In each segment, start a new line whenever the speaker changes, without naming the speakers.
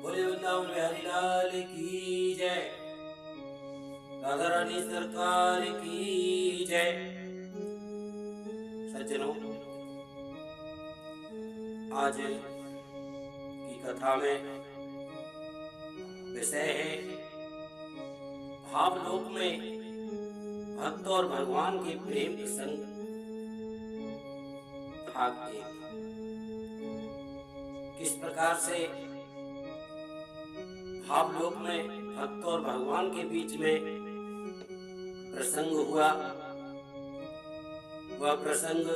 बोले वृंदावन बिहारी लाल की जय, राधा रानी सरकार की जय। सज्जनों, आज की कथा में विषय है भावलोक में भक्त और भगवान के प्रेम प्रसंग, भाग 1। किस प्रकार से भावलोक में भक्त और भगवान के बीच में प्रसंग हुआ। वह प्रसंग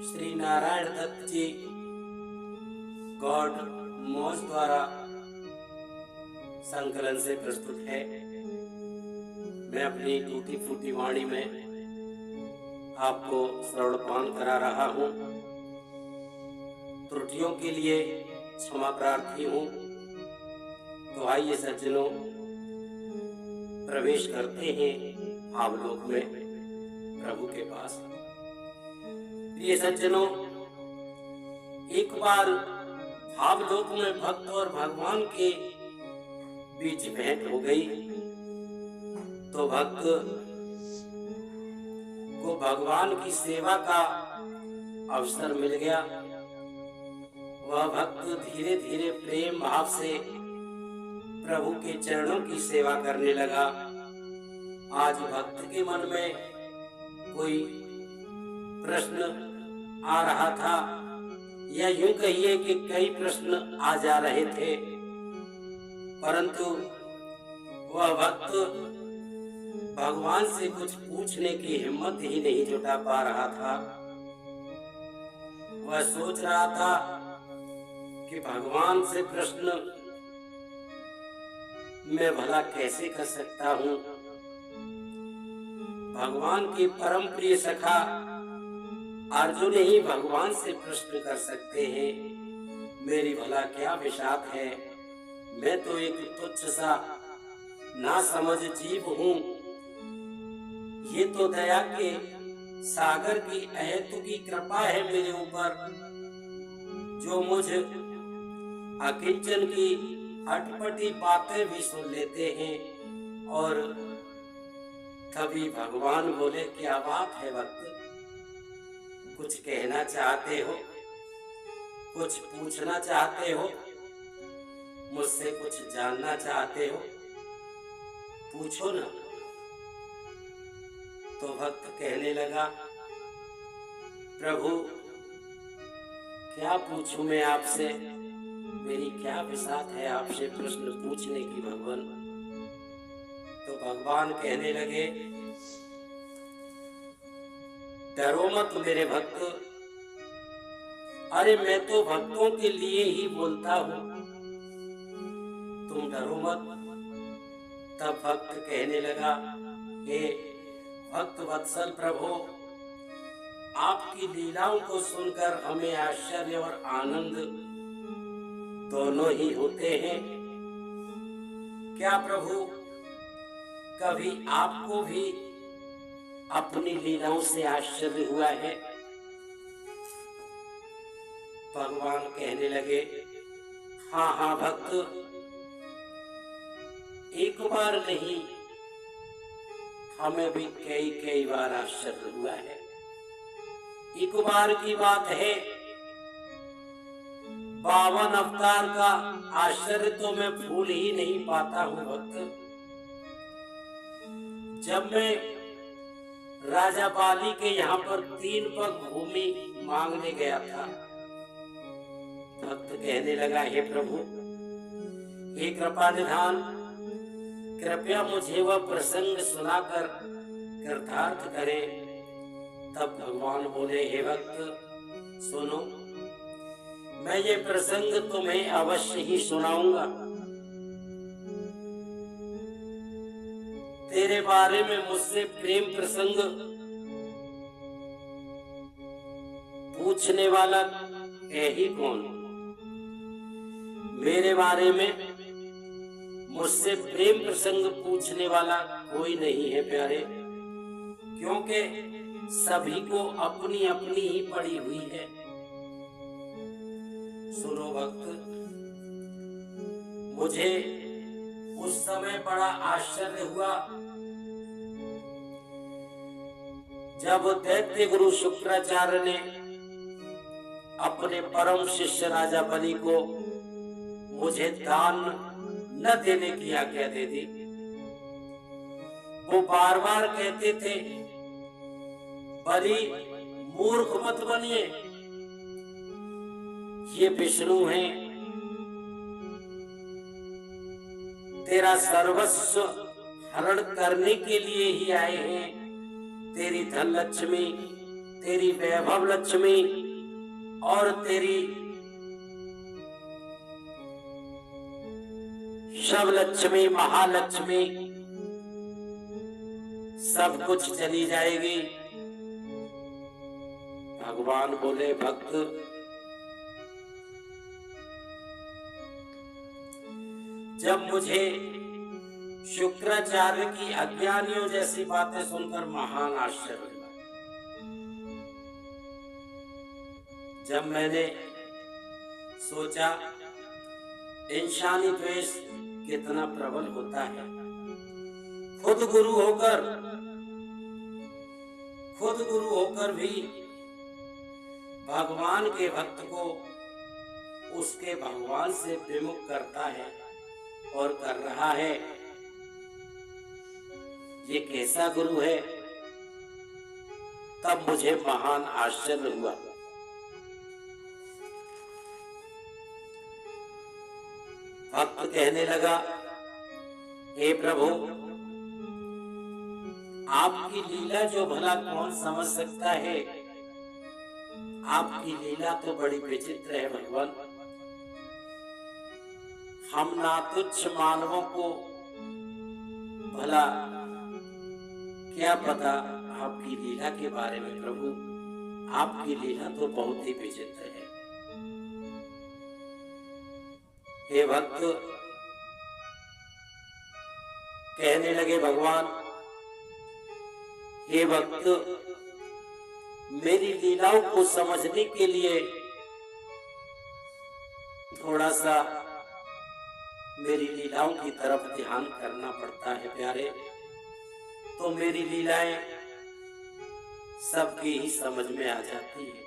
श्री नारायण दत्त जी गॉड मौज द्वारा संकलन से प्रस्तुत है। मैं अपनी टूटी फूटी वाणी में आपको श्रवणपान करा रहा हूँ। त्रुटियों के लिए क्षमा प्रार्थी हूँ। तो आइए सज्जनों, प्रवेश करते हैं भावलोक में प्रभु के पास। प्रिय सज्जनों, एक बार भावलोक में भक्त और भगवान के बीच भेंट हो गई तो भक्त को भगवान की सेवा का अवसर मिल गया। वह भक्त धीरे धीरे प्रेम भाव से प्रभु के चरणों की सेवा करने लगा। आज भक्त के मन में कोई प्रश्न आ रहा था, या यूं कहिए कि कई प्रश्न आ जा रहे थे, परंतु वह भक्त भगवान से कुछ पूछने की हिम्मत ही नहीं जुटा पा रहा था। वह सोच रहा था कि भगवान से प्रश्न मैं भला कैसे कर सकता हूँ। भगवान के परम प्रिय सखा अर्जुन ही भगवान से प्रश्न कर सकते हैं। मेरी भला क्या विशाख है, मैं तो एक तुच्छ सा ना समझ जीव हूँ। ये तो दया के सागर की अहेतु की कृपा है मेरे ऊपर, जो मुझ अकिंचन की अटपटी बातें भी सुन लेते हैं। और तभी भगवान बोले, क्या बात है भक्त, कुछ कहना चाहते हो, कुछ पूछना चाहते हो, मुझसे कुछ जानना चाहते हो, पूछो ना। तो भक्त कहने लगा, प्रभु क्या पूछूं मैं आपसे, मेरी क्या विसात है आपसे प्रश्न पूछने की भगवान। तो भगवान कहने लगे, डरो मत मेरे भक्त, अरे मैं तो भक्तों के लिए ही बोलता हूँ, तुम डरो मत। तब भक्त कहने लगा, हे भक्त वत्सल प्रभु, आपकी लीलाओं को सुनकर हमें आश्चर्य और आनंद दोनों ही होते हैं। क्या प्रभु कभी आपको भी अपनी लीलाओं से आश्चर्य हुआ है? भगवान कहने लगे, हाँ हाँ भक्त, एक बार नहीं, हमें भी कई कई बार आश्चर्य हुआ है। एक बार की बात है, 52 अवतार का आश्चर्य तो मैं भूल ही नहीं पाता हूँ भक्त। जब मैं राजा बाली के यहाँ पर 3 पग भूमि मांगने गया था, भक्त कहने लगा, हे प्रभु, हे कृपा निधान, कृपया मुझे वह प्रसंग सुनाकर कृतार्थ करें। तब भगवान बोले, हे भक्त सुनो, मैं ये प्रसंग तुम्हें अवश्य ही सुनाऊंगा। तेरे बारे में मुझसे प्रेम प्रसंग पूछने वाला है ही कौन? मेरे बारे में मुझसे प्रेम प्रसंग पूछने वाला कोई नहीं है प्यारे, क्योंकि सभी को अपनी अपनी ही पड़ी हुई है। सुनो भक्त, मुझे उस समय बड़ा आश्चर्य हुआ जब दैत्य गुरु शुक्राचार्य ने अपने परम शिष्य राजा बलि को मुझे दान न देने की आज्ञा दे दी। वो बार बार कहते थे, बलि मूर्ख मत बनिए, ये विष्णु हैं, तेरा सर्वस्व हरण करने के लिए ही आए हैं। तेरी धन लक्ष्मी, तेरी वैभव लक्ष्मी और तेरी शव लक्ष्मी, महालक्ष्मी सब कुछ चली जाएगी। भगवान बोले, भक्त जब मुझे शुक्राचार्य की अज्ञानियों जैसी बातें सुनकर महान आश्चर्य हुआ, जब मैंने सोचा इंसानी द्वेष कितना प्रबल होता है, खुद गुरु होकर भी भगवान के भक्त को उसके भगवान से विमुख करता है और कर रहा है, ये कैसा गुरु है। तब मुझे महान आश्चर्य हुआ। भक्त कहने लगा, हे प्रभु, आपकी लीला जो भला कौन समझ सकता है, आपकी लीला तो बड़ी विचित्र है भगवान। हम नातुच्छ मानवों को भला क्या पता आपकी लीला के बारे में। प्रभु, आपकी लीला तो बहुत ही विचित्र है। हे भक्त, कहने लगे भगवान, हे भक्त, मेरी लीलाओं को समझने के लिए थोड़ा सा मेरी लीलाओं की तरफ ध्यान करना पड़ता है प्यारे। तो मेरी लीलाएं सबकी ही समझ में आ जाती है।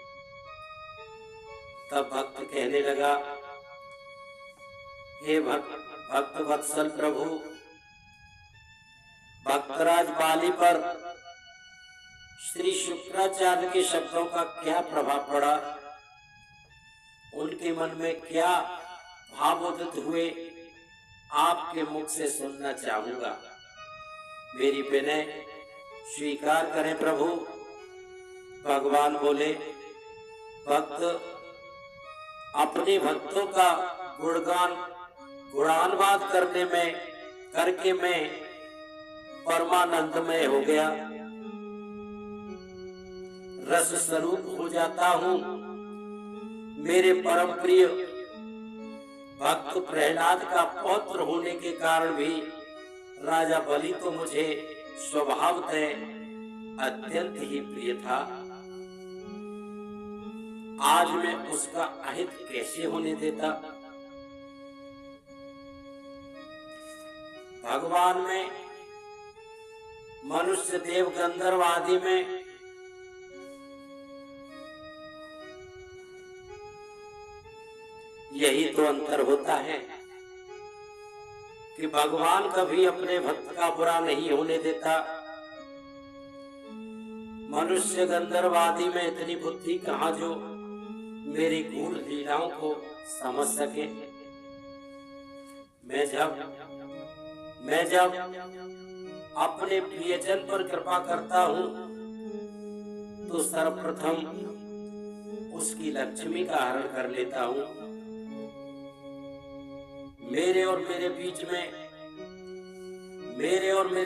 तब भक्त कहने लगा, हे भक्त वत्सल प्रभु, भक्तराज बाली पर श्री शुक्राचार्य के शब्दों का क्या प्रभाव पड़ा, उनके मन में क्या भाव उदित हुए, आपके मुख से सुनना चाहूंगा। मेरी विनय स्वीकार करें प्रभु। भगवान बोले, भक्त, अपने भक्तों का गुणानुवाद करके मैं परमानंदमय हो गया, रस स्वरूप हो जाता हूँ। मेरे परम प्रिय भक्त प्रहलाद का पौत्र होने के कारण भी राजा बलि तो मुझे स्वभावतः अत्यंत ही प्रिय था। आज मैं उसका अहित कैसे होने देता। भगवान में, मनुष्य, देव, गंधर्व आदि में यही तो अंतर होता है कि भगवान कभी अपने भक्त का बुरा नहीं होने देता। मनुष्य, गंधर्व आदि में इतनी बुद्धि कहाँ जो मेरी गूढ़ लीलाओं को समझ सके। मैं जब अपने प्रियजन पर कृपा करता हूँ तो सर्वप्रथम उसकी लक्ष्मी का हरण कर लेता हूँ। मेरे और मेरे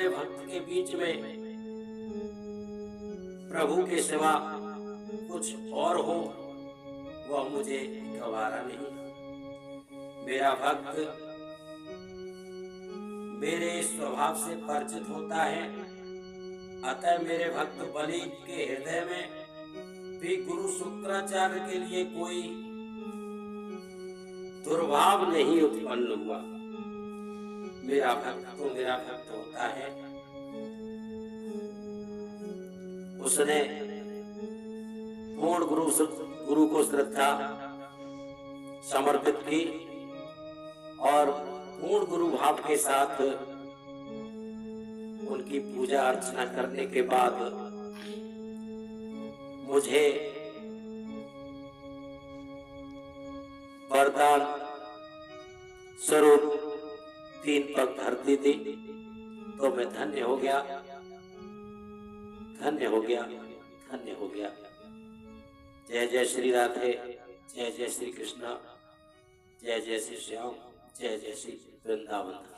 भक्त के बीच में प्रभु के सिवा कुछ और हो, वह मुझे गवारा नहीं। मेरा भक्त मेरे स्वभाव से परिचित होता है, अतः मेरे भक्त बलि के हृदय में भी गुरु शुक्राचार्य के लिए कोई दुर्भाव नहीं उत्पन्न हुआ। मेरा भक्त तो मेरा भक्त होता है। उसने पूर्ण गुरु को श्रद्धा समर्पित की और पूर्ण गुरु भाव के साथ उनकी पूजा अर्चना करने के बाद मुझे वरदान स्वरूप 3 पग धरती दी, तो मैं धन्य हो गया, धन्य हो गया, धन्य हो गया। जय जय श्री राधे, जय जय श्री कृष्ण, जय जय श्री श्याम, जय जय श्री वृंदावन।